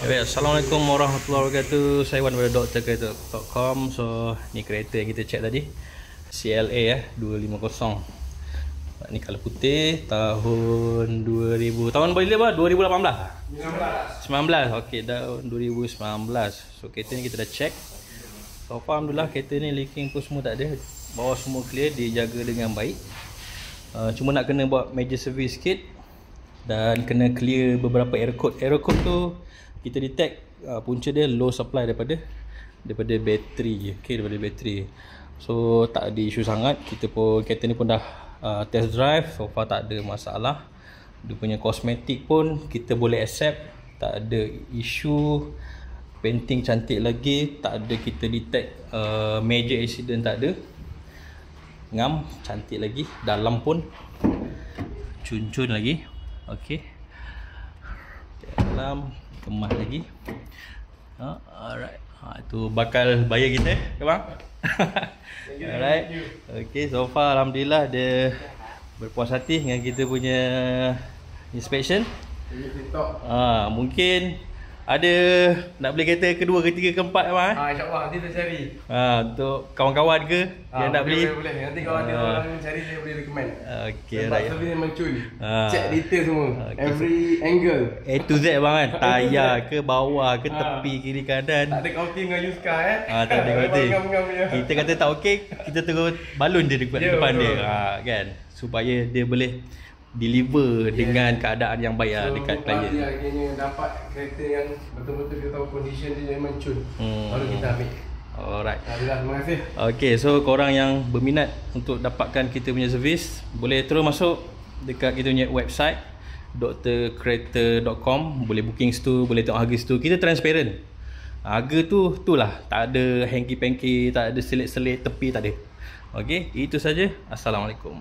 Okay, Assalamualaikum warahmatullahi wabarakatuh. Saya Wan daripada drkereta.com. So, ni kereta yang kita check tadi, CLA 250. Ni color putih, tahun 2000. Tahun boleh apa? 2018. 19. Okey, tahun 2019. So, kereta ni kita dah check. So, alhamdulillah kereta ni leaking pun semua tak ada. Bawah semua clear, dijaga dengan baik. Cuma nak kena buat major service sikit dan kena clear beberapa error code. Error code tu kita detect punca dia low supply daripada bateri. Okey, daripada bateri. So tak ada isu sangat. Kereta ni pun dah test drive, so far tak ada masalah. Dia punya kosmetik pun kita boleh accept, tak ada isu. Painting cantik lagi, tak ada kita detect major accident, tak ada. Ngam cantik lagi, dalam pun cun-cun lagi. Okey, dalam kemas lagi. Alright, tu bakal bayar kita bang. Alright, okey, so far alhamdulillah dia berpuas hati dengan kita punya inspection. Mungkin ada nak beli kereta kedua, ketiga, keempat bang. InsyaAllah nanti kita cari. Untuk kawan-kawan ke yang nak beli. Boleh. Nanti kalau ada orang cari saya boleh recommend. Okey, sebab right. service memang cun. Check detail semua. Okay, Every angle. A to Z bang kan. Tayar ke, bawah ke, tepi, kiri, kanan. Tak ada counting dengan used car Tak ada counting. Ngam-ngam. Kita kata tak okey, kita terus balun je depan dia. Kan. Supaya dia boleh deliver dengan keadaan yang baik dekat klien. So, akhirnya dapat kereta yang betul-betul kita tahu condition dia memang cun. Baru kita ambil. Alright. Alhamdulillah, terima kasih. Okay, so korang yang berminat untuk dapatkan kita punya servis, boleh terus masuk dekat kita punya website drkereta.com. Boleh booking situ, boleh tengok harga situ. Kita transparent. Harga tu lah, tak ada hanky-panky, tak ada selit-selit tepi, tak ada. Okay, itu saja. Assalamualaikum.